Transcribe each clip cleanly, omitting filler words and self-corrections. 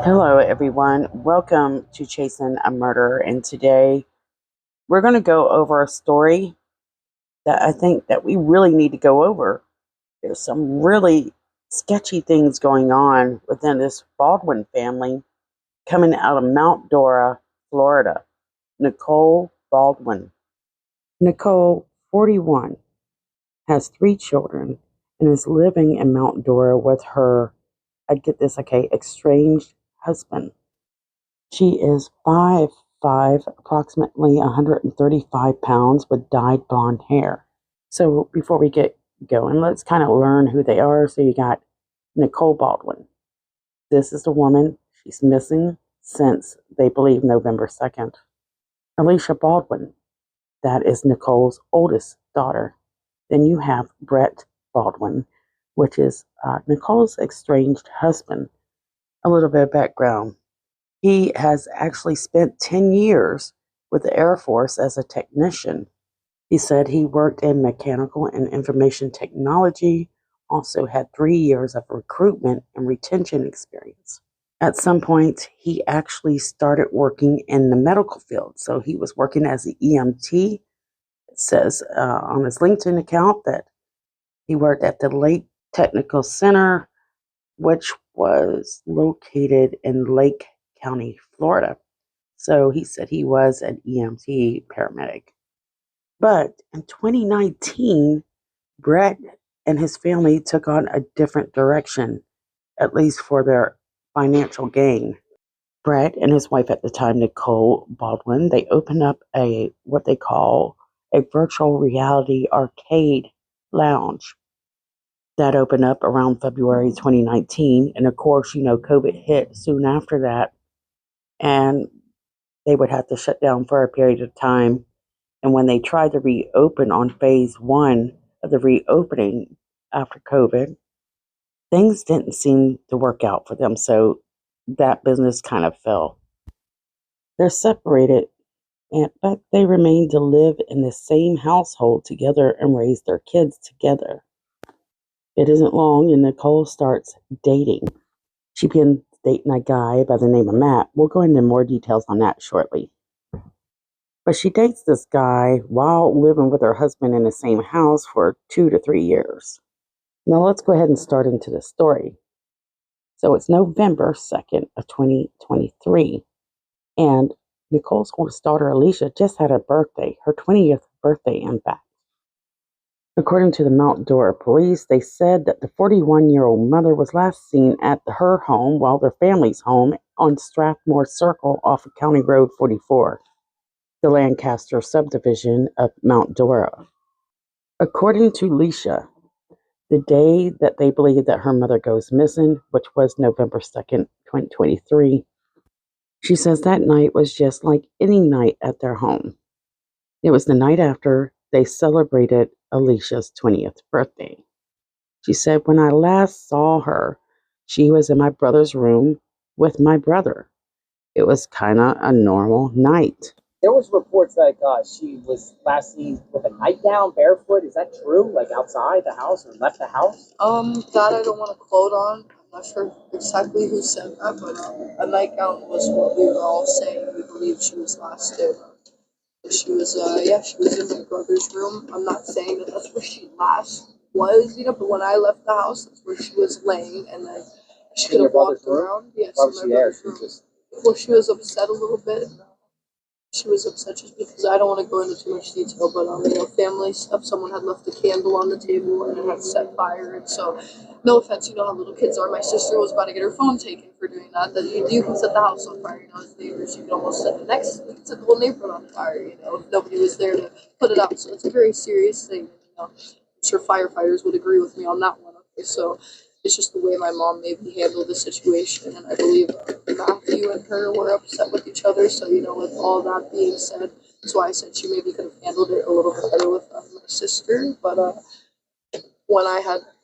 Hello, everyone. Welcome to Chasing a Murder. And today we're going to go over a story that I think that we really need to go over. There's some really sketchy things going on within this Baldwin family coming out of Mount Dora, Florida. Nicole Baldwin. Nicole, 41, has 3 children and is living in Mount Dora with her, I get this, okay, estranged husband. She is 5'5", approximately 135 pounds, with dyed blonde hair. So before we get going, let's kind of learn who they are. So you got Nicole Baldwin. This is the woman. She's missing since, they believe, November 2nd. Alicia Baldwin. That is Nicole's oldest daughter. Then you have Brett Baldwin, which is Nicole's estranged husband. A little bit of background. He has actually spent 10 years with the Air Force as a technician. He said he worked in mechanical and information technology, also had 3 years of recruitment and retention experience. At some point, he actually started working in the medical field. So he was working as an EMT. It says on his LinkedIn account that he worked at the Lake Technical Center, which was located in Lake County, Florida. So he said he was an EMT paramedic. But in 2019, Brett and his family took on a different direction, at least for their financial gain. Brett and his wife at the time, Nicole Baldwin, they opened up what they call a virtual reality arcade lounge. That opened up around February 2019. And of course, COVID hit soon after that. And they would have to shut down for a period of time. And when they tried to reopen on phase 1 of the reopening after COVID, things didn't seem to work out for them. So that business kind of fell. They're separated, but they remain to live in the same household together and raise their kids together. It isn't long and Nicole starts dating. She begins dating a guy by the name of Matt. We'll go into more details on that shortly. But she dates this guy while living with her husband in the same house for 2 to 3 years. Now let's go ahead and start into the story. So it's November 2nd of 2023. And Nicole's oldest daughter, Alicia, just had her birthday, her 20th birthday, in fact. According to the Mount Dora police, they said that the 41-year-old mother was last seen at her home, while their family's home, on Strathmore Circle off of County Road 44, the Lancaster subdivision of Mount Dora. According to Alicia, the day that they believe that her mother goes missing, which was November 2nd, 2023, she says that night was just like any night at their home. It was the night after they celebrated Alicia's 20th birthday. She said, when I last saw her, she was in my brother's room with my brother. It was kind of a normal night. There was reports that she was last seen with a nightgown, barefoot. Is that true? Like outside the house or left the house? That I don't want to quote on. I'm not sure exactly who said that, but a nightgown was what we were all saying. We believe she was last there. She was, she was in my brother's room. I'm not saying that that's where she last was, but when I left the house, that's where she was laying, and then she could have walked around. Yes, why was she there? Well, she was upset a little bit. She was upset just because I don't want to go into too much detail, but family stuff. Someone had left a candle on the table and it had set fire, and so, no offense, you know how little kids are. My sister was about to get her phone taken for doing that. That you can set the house on fire, as neighbors. You can almost set you can set the whole neighborhood on fire, if nobody was there to put it out. So it's a very serious thing. I'm sure firefighters would agree with me on that one. Okay, so. It's just the way my mom maybe handled the situation, and I believe Matthew and her were upset with each other. So, with all that being said, that's why I said she maybe could have handled it a little bit better with my sister. But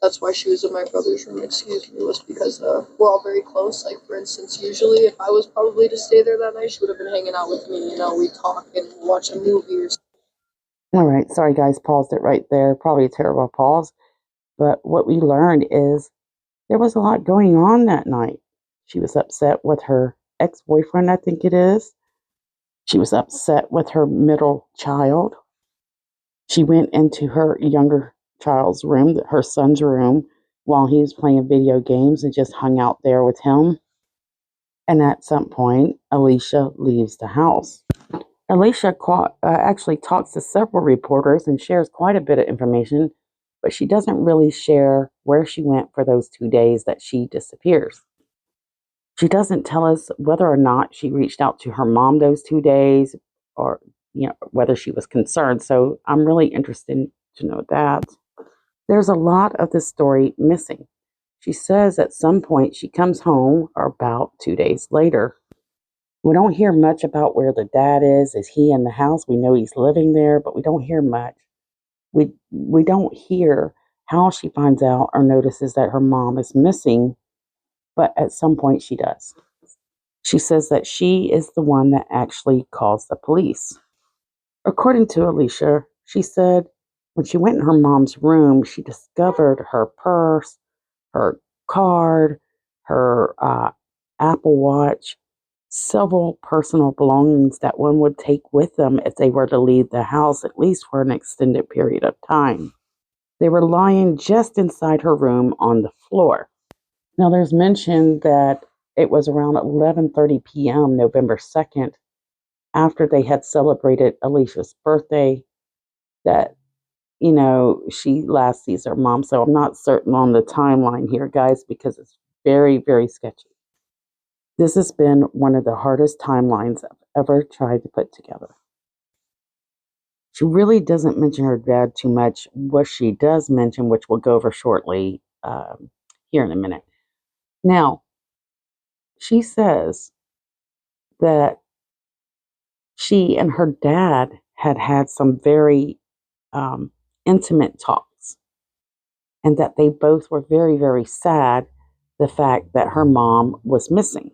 that's why she was in my brother's room, was because we're all very close. Like, for instance, usually if I was probably to stay there that night, she would have been hanging out with me. We talk and watch a movie or something. All right, sorry guys, paused it right there. Probably a terrible pause. But what we learned is there was a lot going on that night. She was upset with her ex-boyfriend, I think it is. She was upset with her middle child. She went into her younger child's room, her son's room, while he was playing video games and just hung out there with him. And at some point, Alicia leaves the house. Alicia actually talks to several reporters and shares quite a bit of information, but she doesn't really share where she went for those 2 days that she disappears. She doesn't tell us whether or not she reached out to her mom those 2 days or whether she was concerned. So I'm really interested to know that. There's a lot of the story missing. She says at some point she comes home or about 2 days later. We don't hear much about where the dad is. Is he in the house? We know he's living there, but we don't hear much. We don't hear how she finds out or notices that her mom is missing, but at some point she does. She says that she is the one that actually calls the police. According to Alicia, she said when she went in her mom's room, she discovered her purse, her card, her Apple Watch, several personal belongings that one would take with them if they were to leave the house, at least for an extended period of time. They were lying just inside her room on the floor. Now, there's mention that it was around 11:30 p.m., November 2nd, after they had celebrated Alicia's birthday, that, she last sees her mom. So I'm not certain on the timeline here, guys, because it's very, very sketchy. This has been one of the hardest timelines I've ever tried to put together. She really doesn't mention her dad too much. What she does mention, which we'll go over shortly here in a minute. Now, she says that she and her dad had some very intimate talks, and that they both were very, very sad the fact that her mom was missing.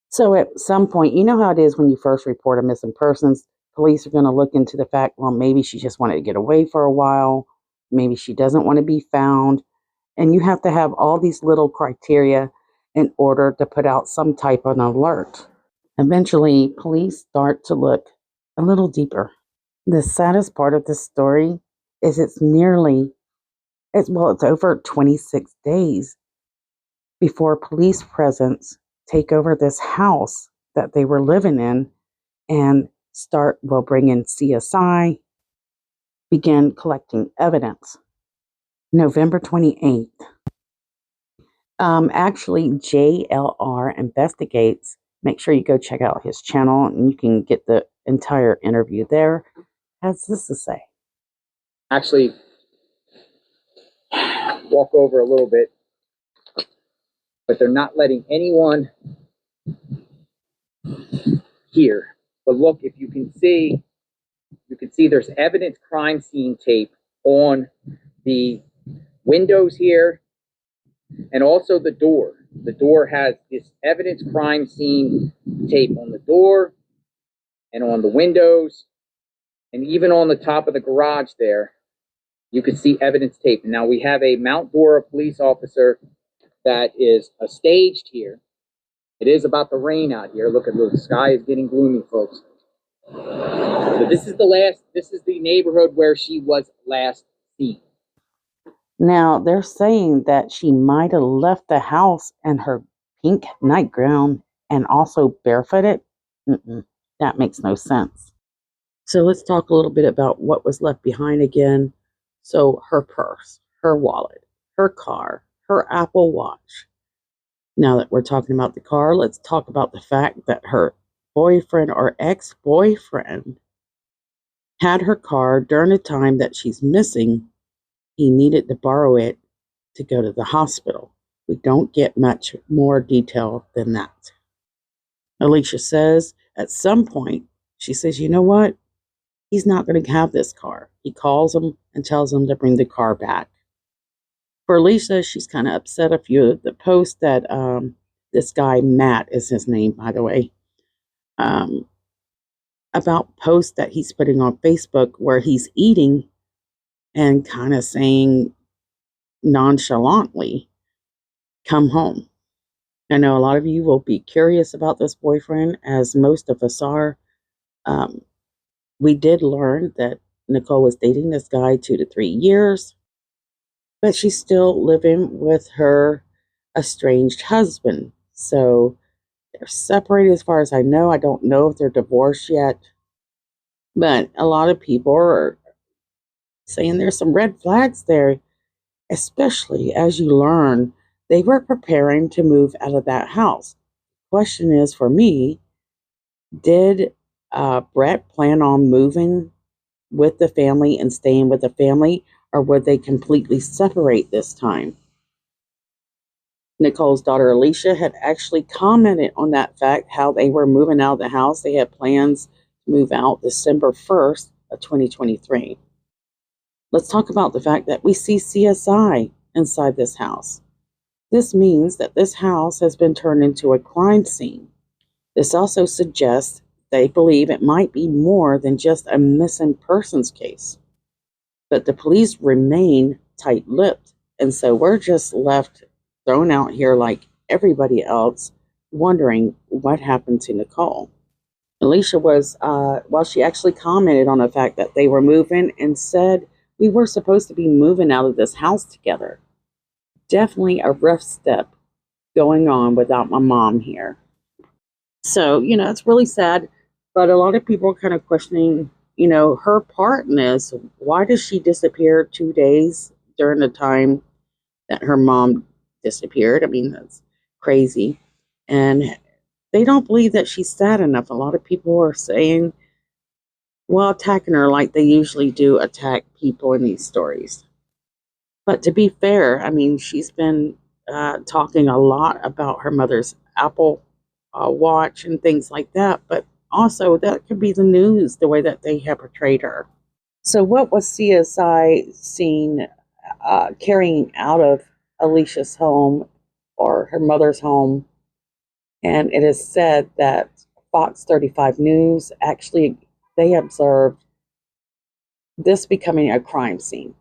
So at some point, you know how it is when you first report a missing persons, police are going to look into the fact, well, maybe she just wanted to get away for a while. Maybe she doesn't want to be found. And you have to have all these little criteria in order to put out some type of an alert. Eventually, police start to look a little deeper. The saddest part of this story is it's over 26 days before police presence take over this house that they were living in and bring in CSI, begin collecting evidence. November 28th. Actually, JLR Investigates. Make sure you go check out his channel and you can get the entire interview there. Has this to say? Actually, walk over a little bit, but they're not letting anyone here. But look, if you can see there's evidence crime scene tape on the windows here and also the door. The door has this evidence crime scene tape on the door and on the windows, and even on the top of the garage there, you can see evidence tape. Now we have a Mount Dora police officer that is staged here. It is about to rain out here. Look at the sky is getting gloomy, folks. So this is the neighborhood where she was last seen. Now they're saying that she might have left the house in her pink nightgown and also barefooted. That makes no sense. So let's talk a little bit about what was left behind again. So her purse, her wallet, her car, her Apple Watch. Now that we're talking about the car, let's talk about the fact that her boyfriend or ex-boyfriend had her car during the time that she's missing. He needed to borrow it to go to the hospital. We don't get much more detail than that. Alicia says at some point, she says, you know what? He's not going to have this car. He calls him and tells him to bring the car back. For Alicia, she's kind of upset. A few of the posts that this guy, Matt is his name, by the way, about posts that he's putting on Facebook where he's eating and kind of saying nonchalantly, come home. I know a lot of you will be curious about this boyfriend, as most of us are. Um, we did learn that Nicole was dating this guy 2 to 3 years, but she's still living with her estranged husband. So they're separated as far as I know. I don't know if they're divorced yet, but a lot of people are saying there's some red flags there, especially as you learn they were preparing to move out of that house. Question is for me, did Brett plan on moving with the family and staying with the family, or would they completely separate this time? Nicole's daughter Alicia had actually commented on that fact, how they were moving out of the house. They had plans to move out December 1st of 2023. Let's talk about the fact that we see CSI inside this house. This means that this house has been turned into a crime scene. This also suggests they believe it might be more than just a missing persons case. But the police remain tight-lipped, and so we're just left thrown out here like everybody else, wondering what happened to Nicole. Alicia was, she actually commented on the fact that they were moving and said, we were supposed to be moving out of this house together. Definitely a rough step going on without my mom here. So, it's really sad, but a lot of people are kind of questioning, her part in this. Why does she disappear 2 days during the time that her mom disappeared? I mean, that's crazy. And they don't believe that she's sad enough. A lot of people are saying, well, attacking her like they usually do attack people in these stories. But to be fair, I mean, she's been talking a lot about her mother's Apple Watch and things like that. But also, that could be the news, the way that they have portrayed her. So, what was CSI seen carrying out of Alicia's home or her mother's home? And it is said that Fox 35 News actually, they observed this becoming a crime scene,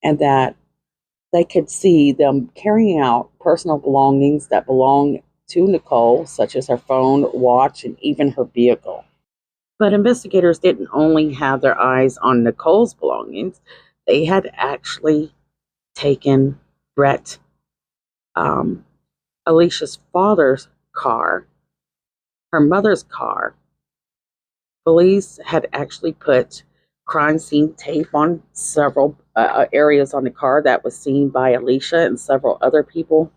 and that they could see them carrying out personal belongings that belong to Nicole, such as her phone, watch, and even her vehicle. But investigators didn't only have their eyes on Nicole's belongings, they had actually taken Brett, Alicia's father's car, her mother's car. Police had actually put crime scene tape on several areas on the car that was seen by Alicia and several other people.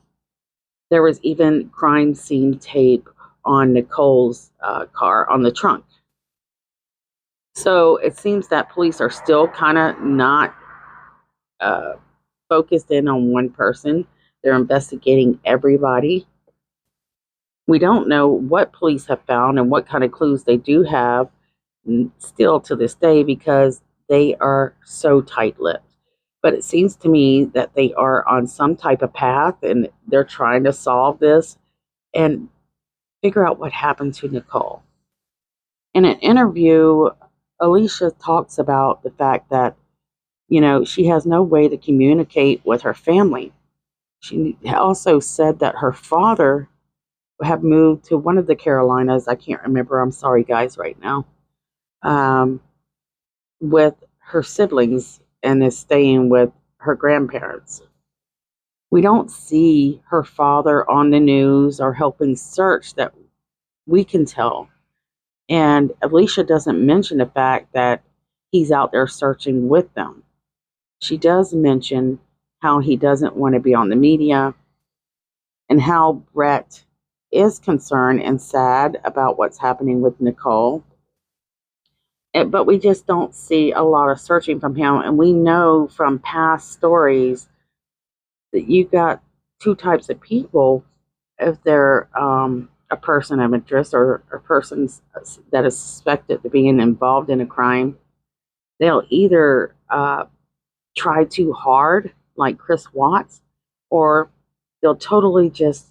There was even crime scene tape on Nicole's car on the trunk. So it seems that police are still kind of not focused in on one person. They're investigating everybody. We don't know what police have found and what kind of clues they do have still to this day, because they are so tight-lipped. But it seems to me that they are on some type of path and they're trying to solve this and figure out what happened to Nicole. In an interview, Alicia talks about the fact that, she has no way to communicate with her family. She also said that her father had moved to one of the Carolinas. I can't remember. I'm sorry, guys, right now. With her siblings and is staying with her grandparents. We don't see her father on the news or helping search that we can tell. And Alicia doesn't mention the fact that he's out there searching with them. She does mention how he doesn't want to be on the media and how Brett is concerned and sad about what's happening with Nicole. But we just don't see a lot of searching from him. And we know from past stories that you got two types of people. If they're a person of interest or a person that is suspected of being involved in a crime, they'll either try too hard, like Chris Watts, or they'll totally just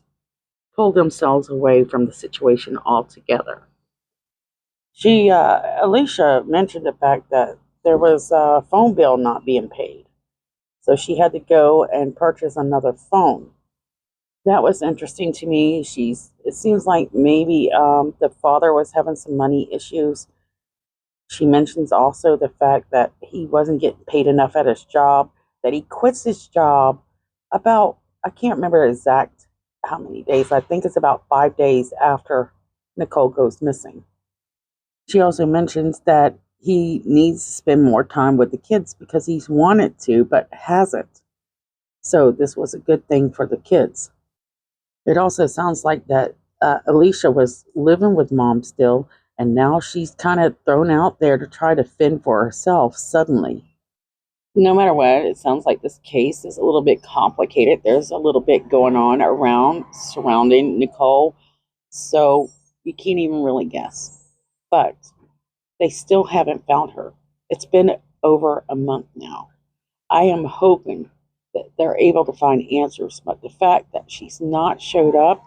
pull themselves away from the situation altogether. Alicia mentioned the fact that there was a phone bill not being paid. So she had to go and purchase another phone. That was interesting to me. It seems like maybe the father was having some money issues. She mentions also the fact that he wasn't getting paid enough at his job, that he quits his job about, I can't remember exact how many days. I think it's about 5 days after Nicole goes missing. She also mentions that he needs to spend more time with the kids because he's wanted to, but hasn't. So this was a good thing for the kids. It also sounds like that Alicia was living with mom still, and now she's kind of thrown out there to try to fend for herself suddenly. No matter what, it sounds like this case is a little bit complicated. There's a little bit going on around surrounding Nicole, so you can't even really guess. But they still haven't found her. It's been over a month now. I am hoping that they're able to find answers, but the fact that she's not showed up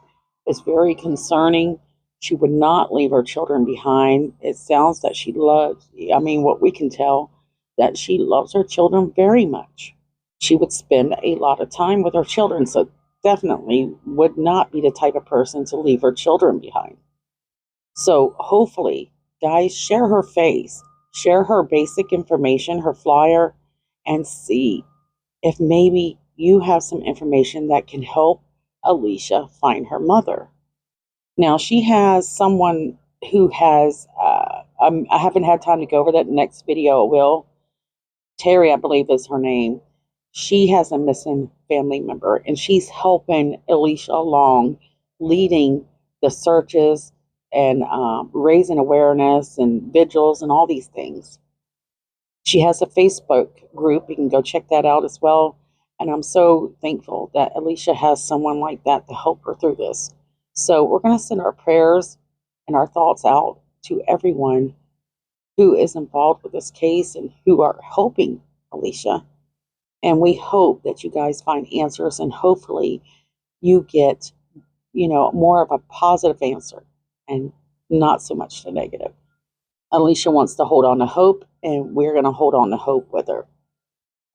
is very concerning. She would not leave her children behind. It sounds that she loves, I mean, what we can tell, that she loves her children very much. She would spend a lot of time with her children, so definitely would not be the type of person to leave her children behind. So hopefully, guys, share her face, share her basic information, her flyer, and see if maybe you have some information that can help Alicia find her mother. Now, she has someone who has, I haven't had time to go over that. Next video I will. Terry, I believe is her name. She has a missing family member, and she's helping Alicia along, leading the searches and raising awareness and vigils and all these things. She has a Facebook group. You can go check that out as well. And I'm so thankful that Alicia has someone like that to help her through this. So we're going to send our prayers and our thoughts out to everyone who is involved with this case and who are helping Alicia. And we hope that you guys find answers and hopefully you get, more of a positive answer and not so much the negative. Alicia wants to hold on to hope, and we're going to hold on to hope with her.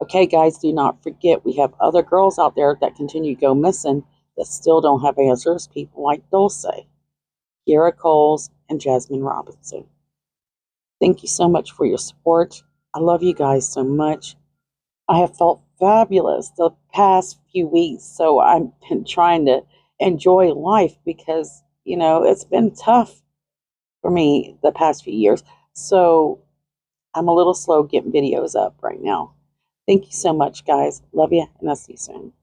Okay, guys, do not forget we have other girls out there that continue to go missing that still don't have answers. People like Dulce, Kiera Coles, and Jasmine Robinson. Thank you so much for your support. I love you guys so much. I have felt fabulous the past few weeks, so I've been trying to enjoy life because, it's been tough for me the past few years. So I'm a little slow getting videos up right now. Thank you so much, guys. Love you, and I'll see you soon.